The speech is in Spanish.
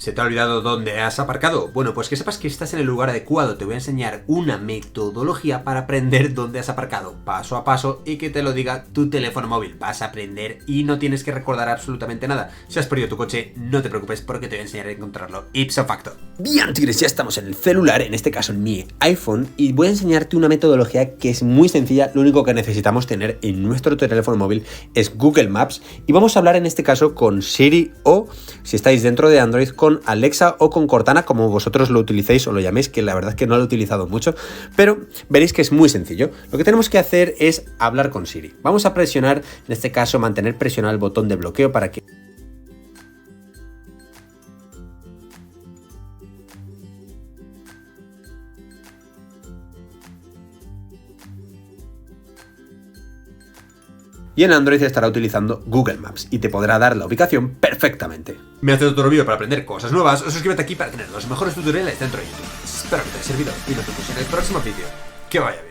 ¿Se te ha olvidado dónde has aparcado? Bueno, pues que sepas que estás en el lugar adecuado. Te voy a enseñar una metodología para aprender dónde has aparcado, paso a paso, y que te lo diga tu teléfono móvil. Vas a aprender y no tienes que recordar absolutamente nada. Si has perdido tu coche, no te preocupes porque te voy a enseñar a encontrarlo ipso facto. Bien, tigres, ya estamos en el celular, en este caso en mi iPhone, y voy a enseñarte una metodología que es muy sencilla. Lo único que necesitamos tener en nuestro teléfono móvil es Google Maps, y vamos a hablar en este caso con Siri o, si estáis dentro de Android, con Alexa o con Cortana, como vosotros lo utilicéis o lo llaméis, que la verdad es que no lo he utilizado mucho, pero veréis que es muy sencillo. Lo que tenemos que hacer es hablar con Siri. Vamos a presionar, en este caso, mantener presionado el botón de bloqueo para que y en Android estará utilizando Google Maps y te podrá dar la ubicación perfectamente. Me haces otro vídeo para aprender cosas nuevas, o suscríbete aquí para tener los mejores tutoriales dentro de YouTube. Espero que te haya servido y nos vemos en el próximo vídeo. Que vaya bien.